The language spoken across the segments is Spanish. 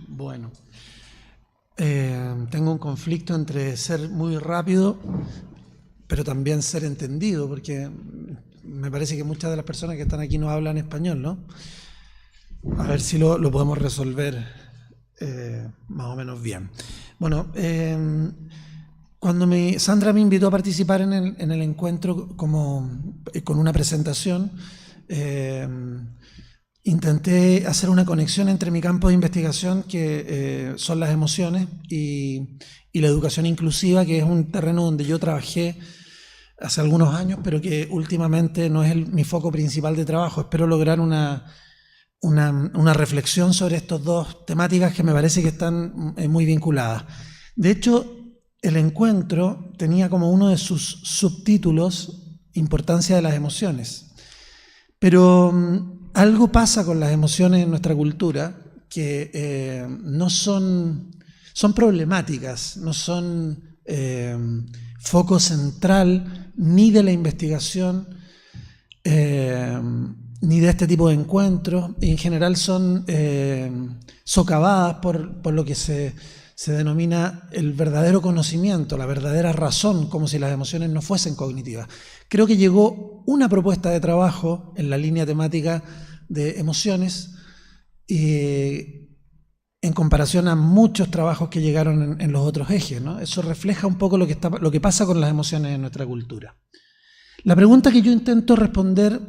Bueno, tengo un conflicto entre ser muy rápido, pero también ser entendido, porque me parece que muchas de las personas que están aquí no hablan español, ¿no? A ver si lo podemos resolver más o menos bien. Bueno, cuando Sandra me invitó a participar en el encuentro con una presentación, intenté hacer una conexión entre mi campo de investigación, que son las emociones, y la educación inclusiva, que es un terreno donde yo trabajé hace algunos años, pero que últimamente no es mi foco principal de trabajo. Espero lograr una reflexión sobre estas dos temáticas que me parece que están muy vinculadas. De hecho, el encuentro tenía como uno de sus subtítulos importancia de las emociones. Pero algo pasa con las emociones en nuestra cultura que no son problemáticas, no son foco central ni de la investigación, ni de este tipo de encuentros. En general son socavadas por lo que se denomina el verdadero conocimiento, la verdadera razón, como si las emociones no fuesen cognitivas. Creo que llegó una propuesta de trabajo en la línea temática de emociones, en comparación a muchos trabajos que llegaron en los otros ejes, ¿no? Eso refleja un poco lo que pasa con las emociones en nuestra cultura. La pregunta que yo intento responder,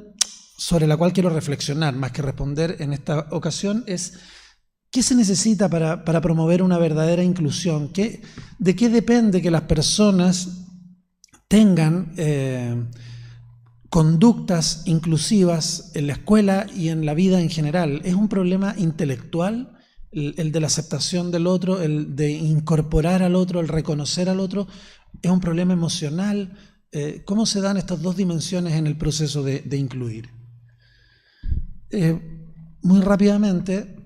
sobre la cual quiero reflexionar más que responder en esta ocasión, es: ¿qué se necesita para promover una verdadera inclusión? ¿De qué depende que las personas tengan conductas inclusivas en la escuela y en la vida en general? ¿Es un problema intelectual el de la aceptación del otro, el de incorporar al otro, el reconocer al otro? ¿Es un problema emocional? ¿Cómo se dan estas dos dimensiones en el proceso de incluir? Muy rápidamente,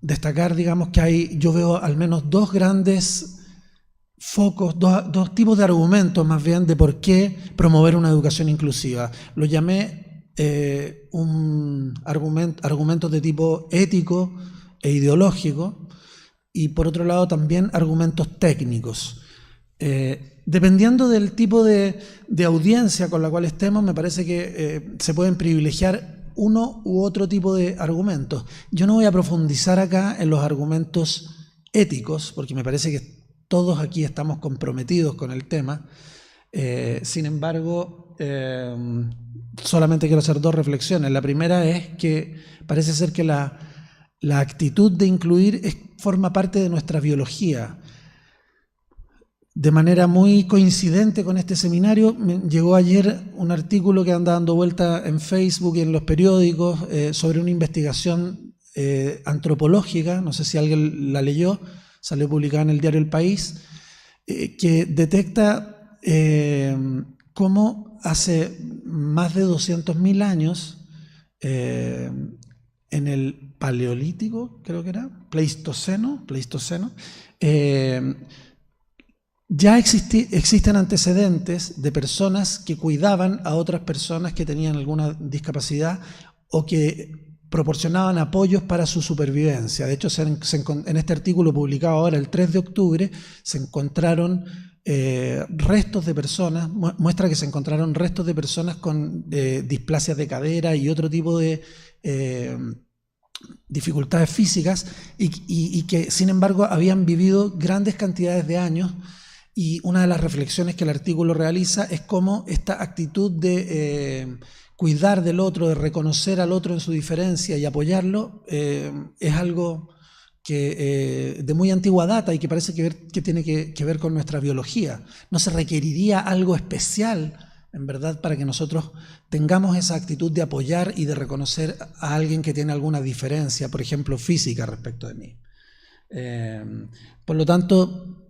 destacar, digamos, que yo veo al menos dos grandes focos, dos tipos de argumentos más bien de por qué promover una educación inclusiva. Lo llamé argumentos de tipo ético e ideológico, y por otro lado también argumentos técnicos. Dependiendo del tipo de audiencia con la cual estemos, me parece que se pueden privilegiar uno u otro tipo de argumentos. Yo no voy a profundizar acá en los argumentos éticos, porque me parece que todos aquí estamos comprometidos con el tema. Sin embargo, solamente quiero hacer dos reflexiones. La primera es que parece ser que la actitud de incluir forma parte de nuestra biología. De manera muy coincidente con este seminario, me llegó ayer un artículo que anda dando vuelta en Facebook y en los periódicos sobre una investigación antropológica, no sé si alguien la leyó, salió publicada en el diario El País, que detecta cómo hace más de 200.000 años, en el Paleolítico, creo que era, Pleistoceno, ya existen antecedentes de personas que cuidaban a otras personas que tenían alguna discapacidad o que proporcionaban apoyos para su supervivencia. De hecho, en este artículo publicado ahora, el 3 de octubre, se encontraron restos de personas, muestra que se encontraron restos de personas con displasias de cadera y otro tipo de dificultades físicas, y que sin embargo habían vivido grandes cantidades de años. Y una de las reflexiones que el artículo realiza es cómo esta actitud de cuidar del otro, de reconocer al otro en su diferencia y apoyarlo, es algo que de muy antigua data y que parece que tiene que ver con nuestra biología. No se requeriría algo especial, en verdad, para que nosotros tengamos esa actitud de apoyar y de reconocer a alguien que tiene alguna diferencia, por ejemplo, física respecto de mí. Por lo tanto,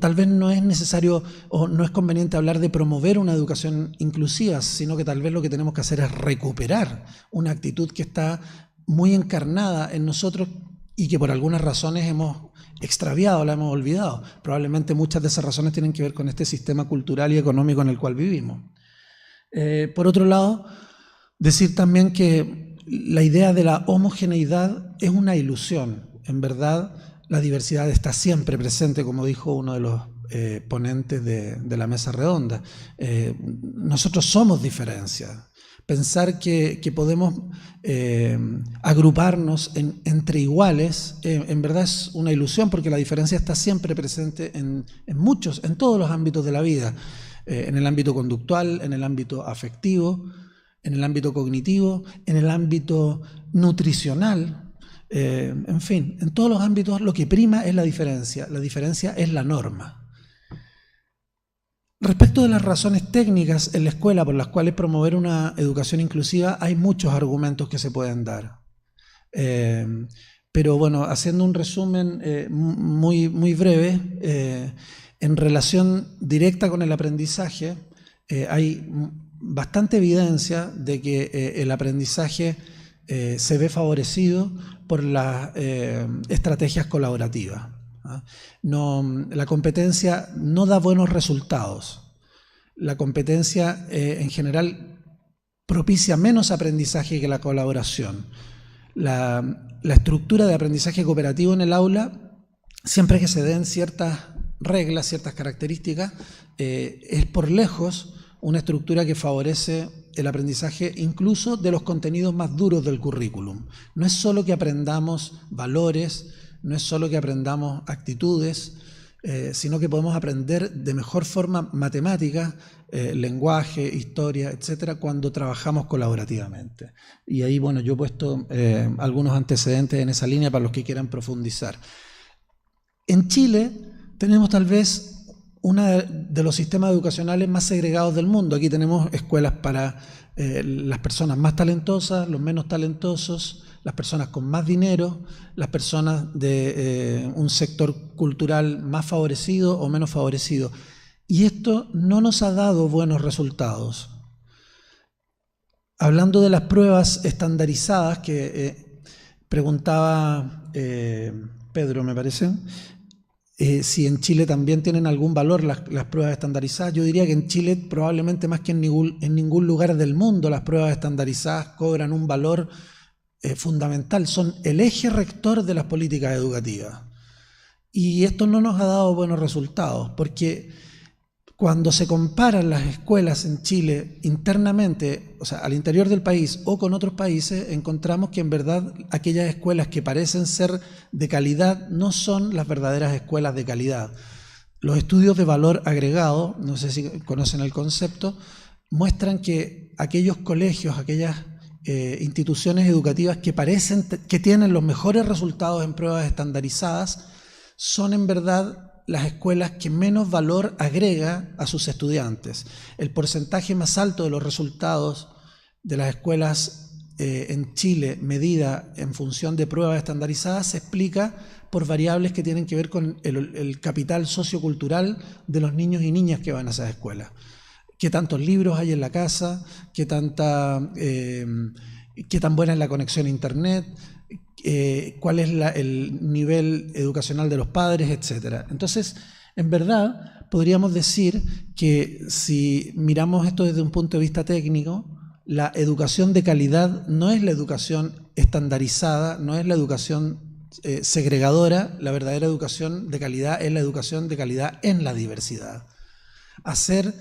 tal vez no es necesario o no es conveniente hablar de promover una educación inclusiva, sino que tal vez lo que tenemos que hacer es recuperar una actitud que está muy encarnada en nosotros y que por algunas razones hemos extraviado, la hemos olvidado. Probablemente muchas de esas razones tienen que ver con este sistema cultural y económico en el cual vivimos. Por otro lado, decir también que la idea de la homogeneidad es una ilusión. En verdad, la diversidad está siempre presente, como dijo uno de los ponentes de la mesa redonda. Nosotros somos diferencia. Pensar que podemos agruparnos entre iguales, en verdad es una ilusión, porque la diferencia está siempre presente en todos los ámbitos de la vida, en el ámbito conductual, en el ámbito afectivo, en el ámbito cognitivo, en el ámbito nutricional, en fin, en todos los ámbitos lo que prima es la diferencia es la norma. Respecto de las razones técnicas en la escuela por las cuales promover una educación inclusiva, hay muchos argumentos que se pueden dar. Pero bueno, haciendo un resumen muy breve, en relación directa con el aprendizaje, hay bastante evidencia de que el aprendizaje se ve favorecido por las estrategias colaborativas. La competencia no da buenos resultados. La competencia en general propicia menos aprendizaje que la colaboración. La estructura de aprendizaje cooperativo en el aula, siempre que se den ciertas reglas, ciertas características, es por lejos una estructura que favorece el aprendizaje incluso de los contenidos más duros del currículum. No es solo que aprendamos valores, no es solo que aprendamos actitudes, sino que podemos aprender de mejor forma matemáticas, lenguaje, historia, etcétera, cuando trabajamos colaborativamente. Y ahí, bueno, yo he puesto algunos antecedentes en esa línea para los que quieran profundizar. En Chile tenemos tal vez uno de los sistemas educacionales más segregados del mundo. Aquí tenemos escuelas para las personas más talentosas, los menos talentosos, las personas con más dinero, las personas de un sector cultural más favorecido o menos favorecido. Y esto no nos ha dado buenos resultados. Hablando de las pruebas estandarizadas que preguntaba Pedro, me parece, si en Chile también tienen algún valor las pruebas estandarizadas. Yo diría que en Chile probablemente más que en ningún lugar del mundo las pruebas estandarizadas cobran un valor fundamental, son el eje rector de las políticas educativas. Y esto no nos ha dado buenos resultados, porque cuando se comparan las escuelas en Chile internamente, o sea, al interior del país o con otros países, encontramos que en verdad aquellas escuelas que parecen ser de calidad no son las verdaderas escuelas de calidad. Los estudios de valor agregado, no sé si conocen el concepto, muestran que aquellos colegios, aquellas instituciones educativas que parecen que tienen los mejores resultados en pruebas estandarizadas son en verdad las escuelas que menos valor agrega a sus estudiantes. El porcentaje más alto de los resultados de las escuelas en Chile, medida en función de pruebas estandarizadas, se explica por variables que tienen que ver con el capital sociocultural de los niños y niñas que van a esas escuelas. ¿Qué tantos libros hay en la casa? ¿Qué tan buena es la conexión a internet? ¿Cuál es el nivel educacional de los padres? Etcétera. Entonces, en verdad, podríamos decir que si miramos esto desde un punto de vista técnico, la educación de calidad no es la educación estandarizada, no es la educación segregadora. La verdadera educación de calidad es la educación de calidad en la diversidad. Hacer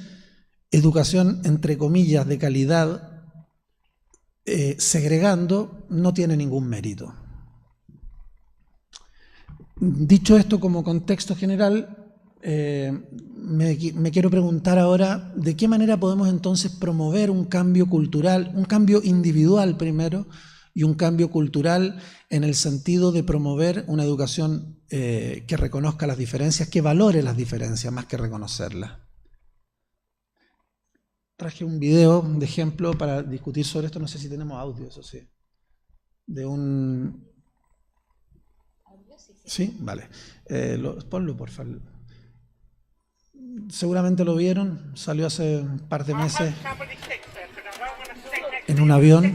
educación, entre comillas, de calidad, segregando, no tiene ningún mérito. Dicho esto como contexto general, me quiero preguntar ahora de qué manera podemos entonces promover un cambio cultural, un cambio individual primero, y un cambio cultural en el sentido de promover una educación que reconozca las diferencias, que valore las diferencias más que reconocerlas. Traje un video de ejemplo para discutir sobre esto, no sé si tenemos audio, eso sí. De un... ¿Sí? Vale. Ponlo, por favor. Seguramente lo vieron, salió hace un par de meses en un avión.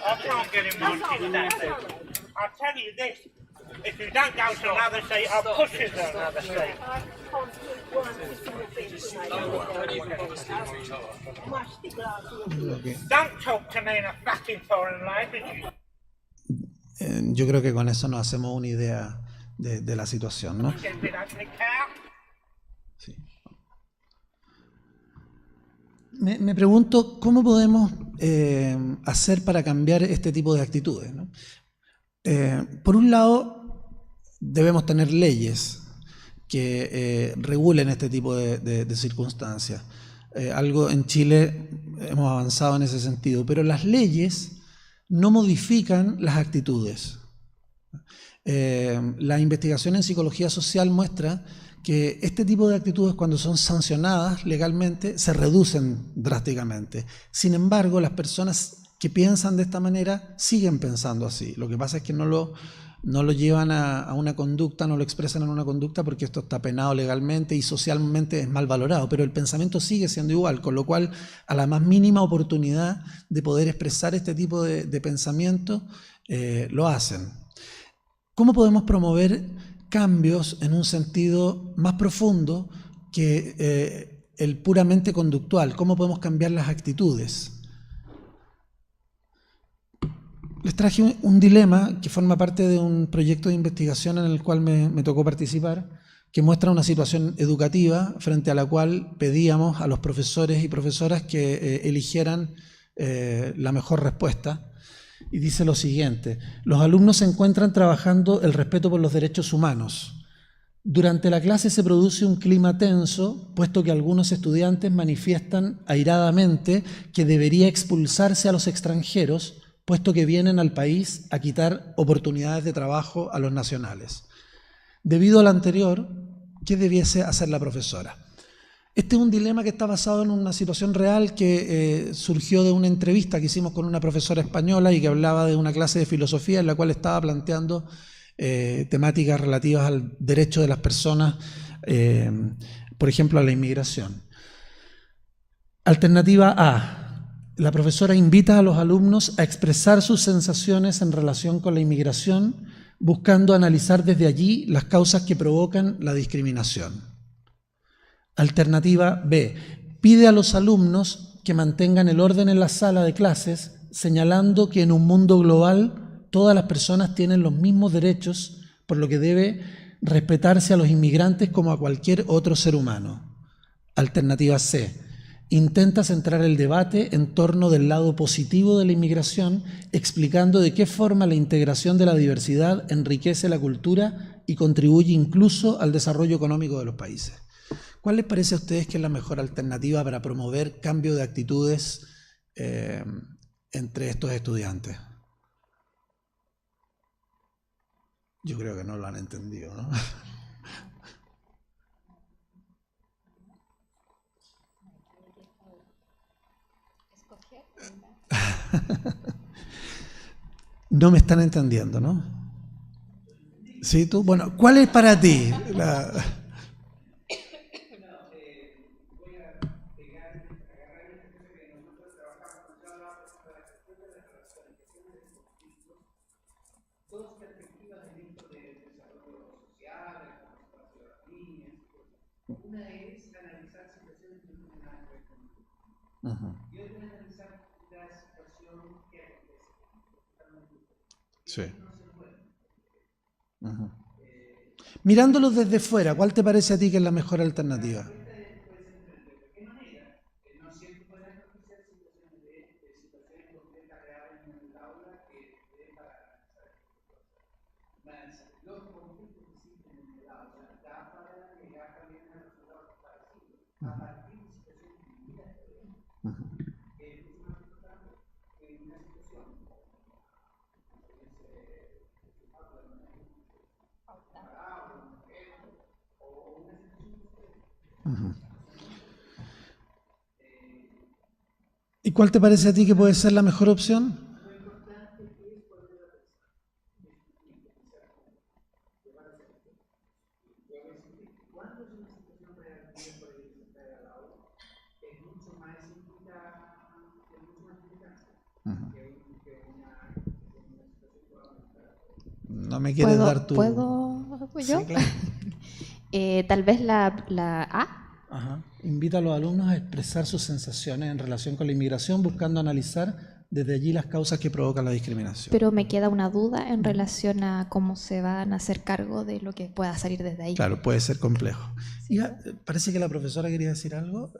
I can't get him one. I'll tell you this, if you don't go to another seat, I'll push you to another seat. Don't talk to me in a fucking foreign language. Yo creo que con eso nos hacemos una idea de la situación, ¿no? Sí. Me pregunto cómo podemos hacer para cambiar este tipo de actitudes, ¿no? Por un lado, debemos tener leyes que regulen este tipo de circunstancias. Algo en Chile hemos avanzado en ese sentido, pero las leyes no modifican las actitudes. La investigación en psicología social muestra que este tipo de actitudes, cuando son sancionadas legalmente, se reducen drásticamente. Sin embargo, las personas que piensan de esta manera siguen pensando así. Lo que pasa es que no lo llevan a una conducta, no lo expresan en una conducta porque esto está penado legalmente y socialmente es mal valorado, pero el pensamiento sigue siendo igual, con lo cual a la más mínima oportunidad de poder expresar este tipo de pensamiento, lo hacen. ¿Cómo podemos promover cambios en un sentido más profundo que el puramente conductual? ¿Cómo podemos cambiar las actitudes? Les traje un dilema que forma parte de un proyecto de investigación en el cual me tocó participar, que muestra una situación educativa frente a la cual pedíamos a los profesores y profesoras que eligieran la mejor respuesta. Y dice lo siguiente: los alumnos se encuentran trabajando el respeto por los derechos humanos. Durante la clase se produce un clima tenso, puesto que algunos estudiantes manifiestan airadamente que debería expulsarse a los extranjeros, puesto que vienen al país a quitar oportunidades de trabajo a los nacionales. Debido a lo anterior, ¿qué debiese hacer la profesora? Este es un dilema que está basado en una situación real que surgió de una entrevista que hicimos con una profesora española y que hablaba de una clase de filosofía en la cual estaba planteando temáticas relativas al derecho de las personas, por ejemplo, a la inmigración. Alternativa A. La profesora invita a los alumnos a expresar sus sensaciones en relación con la inmigración, buscando analizar desde allí las causas que provocan la discriminación. Alternativa B. Pide a los alumnos que mantengan el orden en la sala de clases, señalando que en un mundo global todas las personas tienen los mismos derechos, por lo que debe respetarse a los inmigrantes como a cualquier otro ser humano. Alternativa C. Intenta centrar el debate en torno del lado positivo de la inmigración, explicando de qué forma la integración de la diversidad enriquece la cultura y contribuye incluso al desarrollo económico de los países. ¿Cuál les parece a ustedes que es la mejor alternativa para promover cambio de actitudes entre estos estudiantes? Yo creo que no lo han entendido, ¿no? No me están entendiendo, ¿no? ¿Sí, tú? Bueno, ¿cuál es para ti la... Sí. Mirándolos desde fuera, ¿cuál te parece a ti que es la mejor alternativa? ¿Y cuál te parece a ti que puede ser la mejor opción? no me quieres dar tu... ¿Puedo yo? Sí, claro. Tal vez la A. Ajá. Invita a los alumnos a expresar sus sensaciones en relación con la inmigración, buscando analizar desde allí las causas que provocan la discriminación. Pero me queda una duda en relación a cómo se van a hacer cargo de lo que pueda salir desde ahí. Claro, puede ser complejo. Y parece que la profesora quería decir algo.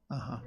Ajá.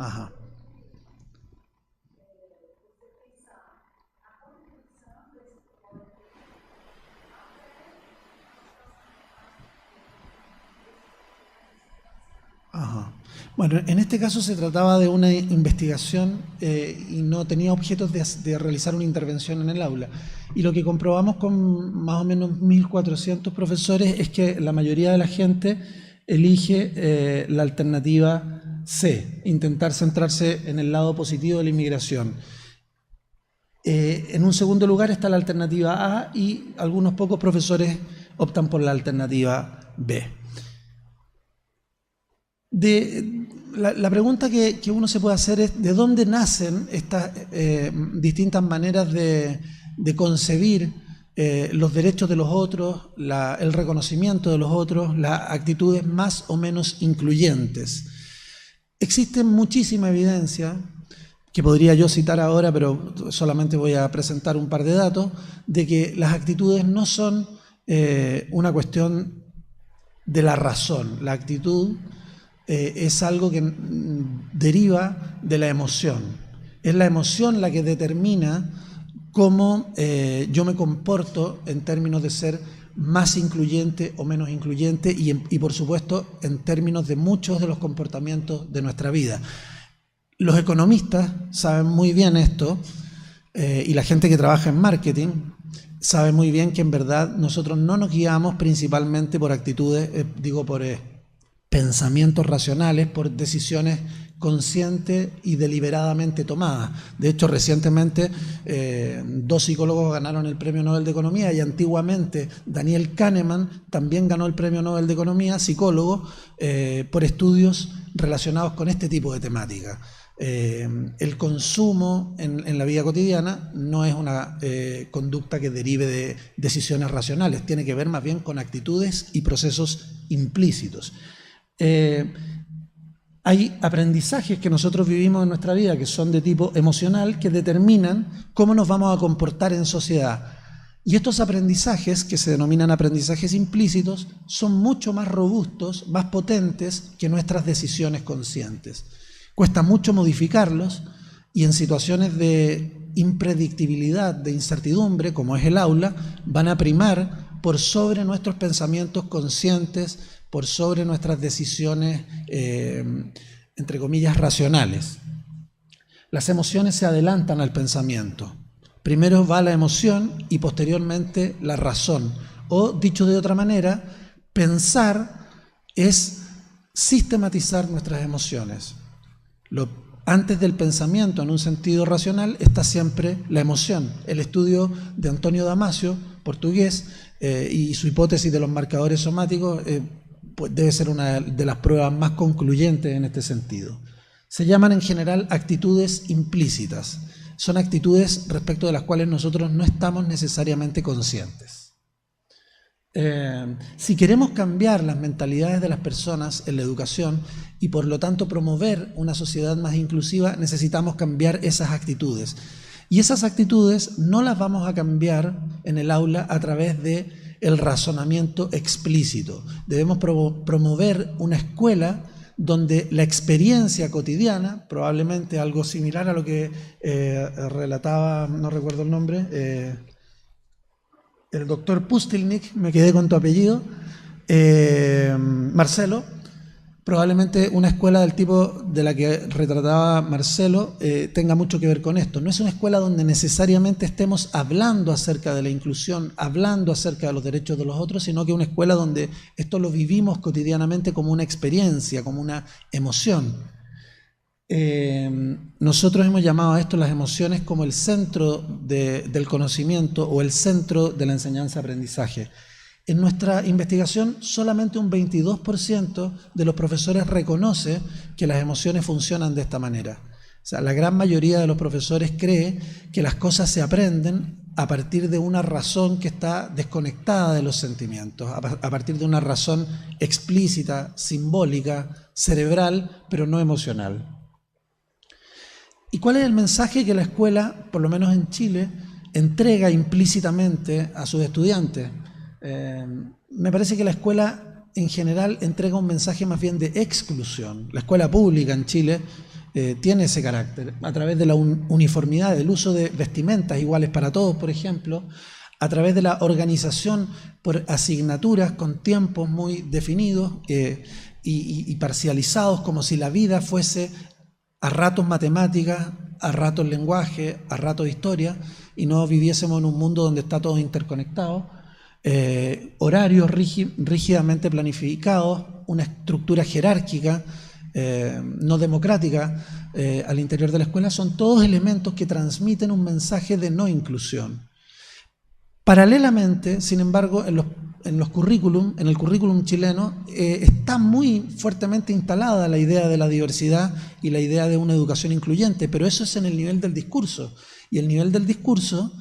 Ajá. Ajá. Bueno, en este caso se trataba de una investigación y no tenía objetos de realizar una intervención en el aula. Y lo que comprobamos con más o menos 1.400 profesores es que la mayoría de la gente elige la alternativa C, intentar centrarse en el lado positivo de la inmigración. En un segundo lugar está la alternativa A y algunos pocos profesores optan por la alternativa B. La pregunta que uno se puede hacer es ¿de dónde nacen estas distintas maneras de concebir los derechos de los otros, el reconocimiento de los otros, las actitudes más o menos incluyentes? Existe muchísima evidencia, que podría yo citar ahora, pero solamente voy a presentar un par de datos, de que las actitudes no son una cuestión de la razón. La actitud es algo que deriva de la emoción. Es la emoción la que determina cómo yo me comporto en términos de ser más incluyente o menos incluyente y por supuesto en términos de muchos de los comportamientos de nuestra vida. Los economistas saben muy bien esto y la gente que trabaja en marketing sabe muy bien que en verdad nosotros no nos guiamos principalmente por actitudes, por pensamientos racionales, por decisiones conscientes y deliberadamente tomadas. De hecho, recientemente 2 psicólogos ganaron el Premio Nobel de Economía y antiguamente Daniel Kahneman también ganó el Premio Nobel de Economía, psicólogo, por estudios relacionados con este tipo de temática. El consumo en la vida cotidiana no es una conducta que derive de decisiones racionales, tiene que ver más bien con actitudes y procesos implícitos. Hay aprendizajes que nosotros vivimos en nuestra vida que son de tipo emocional que determinan cómo nos vamos a comportar en sociedad. Y estos aprendizajes, que se denominan aprendizajes implícitos, son mucho más robustos, más potentes que nuestras decisiones conscientes. Cuesta mucho modificarlos y en situaciones de impredictibilidad, de incertidumbre, como es el aula, van a primar por sobre nuestros pensamientos conscientes por sobre nuestras decisiones, entre comillas, racionales. Las emociones se adelantan al pensamiento. Primero va la emoción y posteriormente la razón. O, dicho de otra manera, pensar es sistematizar nuestras emociones. Antes del pensamiento, en un sentido racional, está siempre la emoción. El estudio de Antonio Damasio, portugués, y su hipótesis de los marcadores somáticos pues debe ser una de las pruebas más concluyentes en este sentido. Se llaman en general actitudes implícitas. Son actitudes respecto de las cuales nosotros no estamos necesariamente conscientes. Si queremos cambiar las mentalidades de las personas en la educación y por lo tanto promover una sociedad más inclusiva, necesitamos cambiar esas actitudes. Y esas actitudes no las vamos a cambiar en el aula a través del razonamiento explícito. Debemos promover una escuela donde la experiencia cotidiana, probablemente algo similar a lo que relataba, no recuerdo el nombre, el doctor Pustilnik, me quedé con tu apellido, Marcelo, probablemente una escuela del tipo de la que retrataba Marcelo tenga mucho que ver con esto. No es una escuela donde necesariamente estemos hablando acerca de la inclusión, hablando acerca de los derechos de los otros, sino que una escuela donde esto lo vivimos cotidianamente como una experiencia, como una emoción. Nosotros hemos llamado a esto las emociones como el centro del conocimiento o el centro de la enseñanza-aprendizaje. En nuestra investigación, solamente un 22% de los profesores reconoce que las emociones funcionan de esta manera. O sea, la gran mayoría de los profesores cree que las cosas se aprenden a partir de una razón que está desconectada de los sentimientos, a partir de una razón explícita, simbólica, cerebral, pero no emocional. ¿Y cuál es el mensaje que la escuela, por lo menos en Chile, entrega implícitamente a sus estudiantes? Me parece que la escuela en general entrega un mensaje más bien de exclusión. La escuela pública en Chile tiene ese carácter, a través de la uniformidad, del uso de vestimentas iguales para todos, por ejemplo, a través de la organización por asignaturas con tiempos muy definidos y parcializados, como si la vida fuese a ratos matemáticas, a ratos lenguaje, a ratos historia, y no viviésemos en un mundo donde está todo interconectado. Horarios rígidamente planificados, una estructura jerárquica, no democrática al interior de la escuela, son todos elementos que transmiten un mensaje de no inclusión. Paralelamente, sin embargo, en el currículum chileno está muy fuertemente instalada la idea de la diversidad y la idea de una educación incluyente, pero eso es en el nivel del discurso, y el nivel del discurso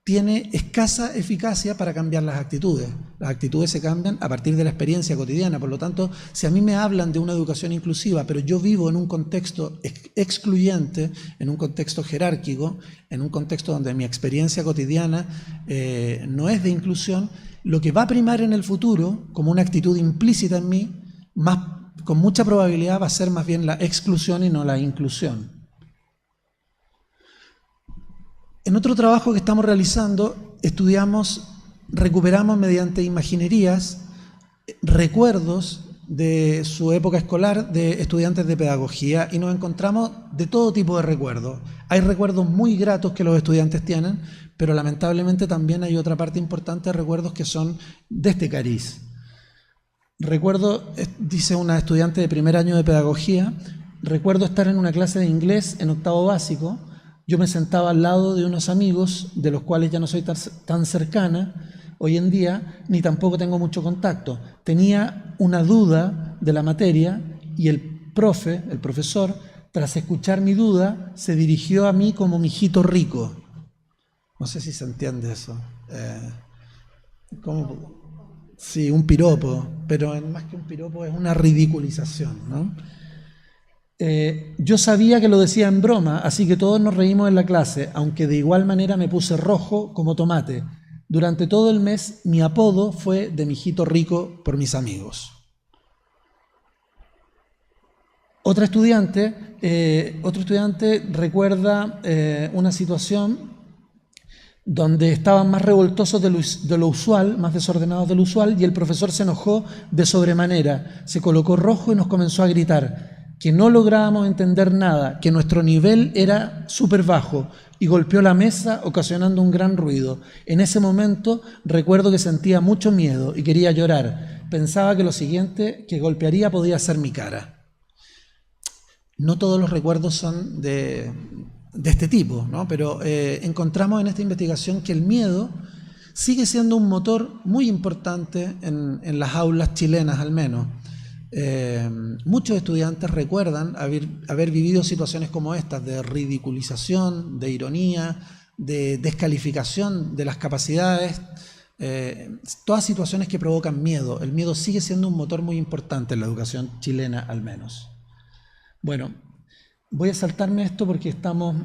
tiene escasa eficacia para cambiar las actitudes. Las actitudes se cambian a partir de la experiencia cotidiana. Por lo tanto, si a mí me hablan de una educación inclusiva, pero yo vivo en un contexto excluyente, en un contexto jerárquico, en un contexto donde mi experiencia cotidiana no es de inclusión, lo que va a primar en el futuro, como una actitud implícita en mí, con mucha probabilidad va a ser más bien la exclusión y no la inclusión. En otro trabajo que estamos realizando, recuperamos mediante imaginerías recuerdos de su época escolar de estudiantes de pedagogía y nos encontramos de todo tipo de recuerdos. Hay recuerdos muy gratos que los estudiantes tienen, pero lamentablemente también hay otra parte importante de recuerdos que son de este cariz. Recuerdo, dice una estudiante de primer año de pedagogía, recuerdo estar en una clase de inglés en octavo básico. Yo me sentaba al lado de unos amigos de los cuales ya no soy tan cercana hoy en día, ni tampoco tengo mucho contacto. Tenía una duda de la materia y el profesor, tras escuchar mi duda, se dirigió a mí como mijito rico. No sé si se entiende eso. Sí, un piropo, pero más que un piropo es una ridiculización, ¿no? Yo sabía que lo decía en broma, así que todos nos reímos en la clase, aunque de igual manera me puse rojo como tomate. Durante todo el mes mi apodo fue de mijito rico por mis amigos. Otro estudiante recuerda una situación donde estaban más revoltosos de lo usual, más desordenados de lo usual, y el profesor se enojó de sobremanera, se colocó rojo y nos comenzó a gritar que no lográbamos entender nada, que nuestro nivel era súper bajo, y golpeó la mesa ocasionando un gran ruido. En ese momento recuerdo que sentía mucho miedo y quería llorar. Pensaba que lo siguiente que golpearía podía ser mi cara. No todos los recuerdos son de este tipo, ¿no? Pero encontramos en esta investigación que el miedo sigue siendo un motor muy importante en las aulas chilenas, al menos. Muchos estudiantes recuerdan haber vivido situaciones como estas, de ridiculización, de ironía, de descalificación de las capacidades, todas situaciones que provocan miedo. El miedo sigue siendo un motor muy importante en la educación chilena, al menos. Bueno, voy a saltarme esto porque estamos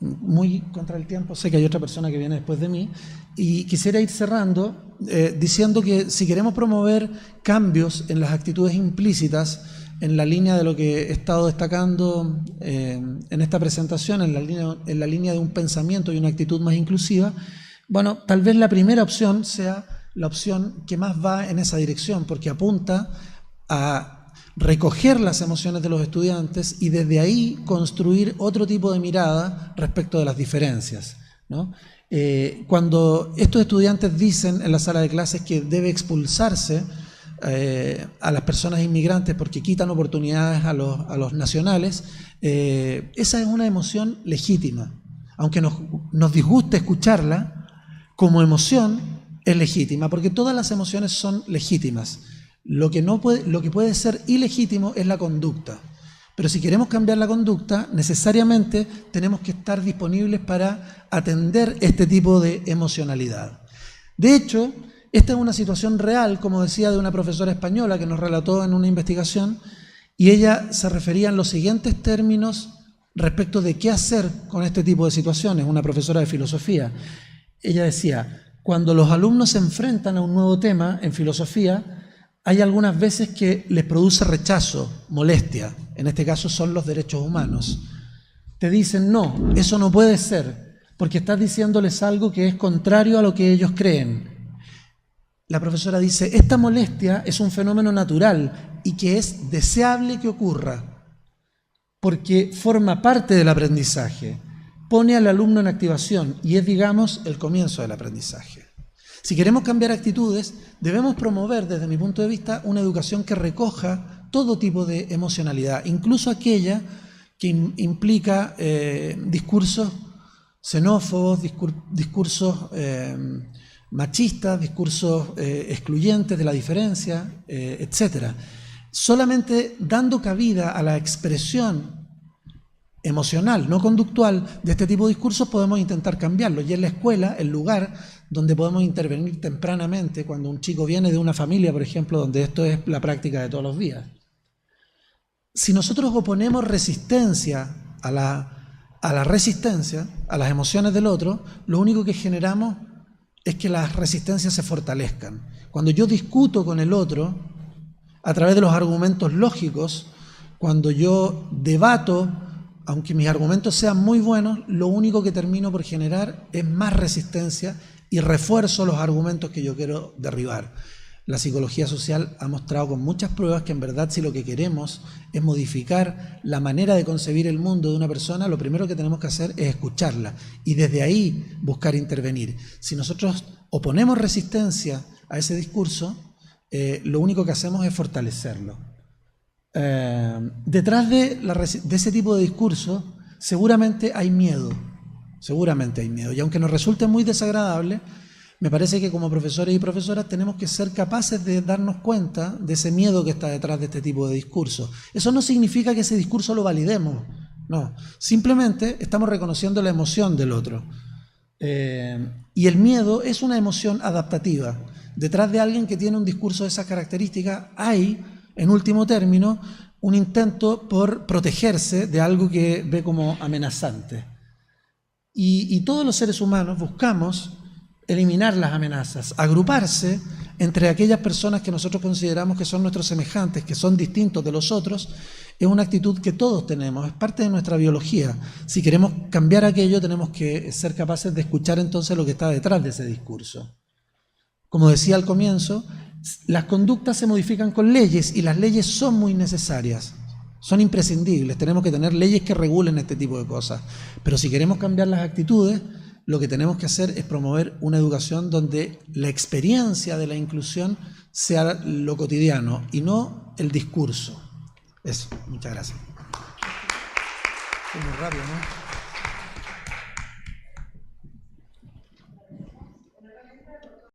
muy contra el tiempo. Sé que hay otra persona que viene después de mí y quisiera ir cerrando diciendo que si queremos promover cambios en las actitudes implícitas, en la línea de lo que he estado destacando en esta presentación, en la línea de un pensamiento y una actitud más inclusiva, bueno, tal vez la primera opción sea la opción que más va en esa dirección, porque apunta a recoger las emociones de los estudiantes y desde ahí construir otro tipo de mirada respecto de las diferencias, ¿no? Cuando estos estudiantes dicen en la sala de clases que debe expulsarse a las personas inmigrantes porque quitan oportunidades a los nacionales, esa es una emoción legítima. Aunque nos disguste escucharla, como emoción es legítima, porque todas las emociones son legítimas. Lo que puede ser ilegítimo es la conducta. Pero si queremos cambiar la conducta, necesariamente tenemos que estar disponibles para atender este tipo de emocionalidad. De hecho, esta es una situación real, como decía, de una profesora española que nos relató en una investigación, y ella se refería en los siguientes términos respecto de qué hacer con este tipo de situaciones, una profesora de filosofía. Ella decía, cuando los alumnos se enfrentan a un nuevo tema en filosofía, hay algunas veces que les produce rechazo, molestia. En este caso son los derechos humanos. Te dicen, no, eso no puede ser, porque estás diciéndoles algo que es contrario a lo que ellos creen. La profesora dice, esta molestia es un fenómeno natural y que es deseable que ocurra, porque forma parte del aprendizaje, pone al alumno en activación y es, digamos, el comienzo del aprendizaje. Si queremos cambiar actitudes, debemos promover, desde mi punto de vista, una educación que recoja todo tipo de emocionalidad, incluso aquella que implica discursos xenófobos, discursos machistas, discursos excluyentes de la diferencia, etc. Solamente dando cabida a la expresión emocional, no conductual, de este tipo de discursos podemos intentar cambiarlo. Y en la escuela, el lugar donde podemos intervenir tempranamente, cuando un chico viene de una familia, por ejemplo, donde esto es la práctica de todos los días. Si nosotros oponemos resistencia a la resistencia, a las emociones del otro, lo único que generamos es que las resistencias se fortalezcan. Cuando yo discuto con el otro, a través de los argumentos lógicos, cuando yo debato, aunque mis argumentos sean muy buenos, lo único que termino por generar es más resistencia y refuerzo los argumentos que yo quiero derribar. La psicología social ha mostrado con muchas pruebas que en verdad, si lo que queremos es modificar la manera de concebir el mundo de una persona, lo primero que tenemos que hacer es escucharla y desde ahí buscar intervenir. Si nosotros oponemos resistencia a ese discurso, lo único que hacemos es fortalecerlo. Detrás de ese tipo de discurso seguramente hay miedo, y aunque nos resulte muy desagradable, me parece que como profesores y profesoras tenemos que ser capaces de darnos cuenta de ese miedo que está detrás de este tipo de discurso. Eso no significa que ese discurso lo validemos, no, simplemente estamos reconociendo la emoción del otro. Y el miedo es una emoción adaptativa. Detrás de alguien que tiene un discurso de esas características hay, en último término, un intento por protegerse de algo que ve como amenazante. Y todos los seres humanos buscamos eliminar las amenazas, agruparse entre aquellas personas que nosotros consideramos que son nuestros semejantes, que son distintos de los otros, es una actitud que todos tenemos, es parte de nuestra biología. Si queremos cambiar aquello, tenemos que ser capaces de escuchar entonces lo que está detrás de ese discurso. Como decía al comienzo, las conductas se modifican con leyes y las leyes son muy necesarias, son imprescindibles. Tenemos que tener leyes que regulen este tipo de cosas. Pero si queremos cambiar las actitudes, lo que tenemos que hacer es promover una educación donde la experiencia de la inclusión sea lo cotidiano y no el discurso. Eso, muchas gracias. Fue muy rápido, ¿no?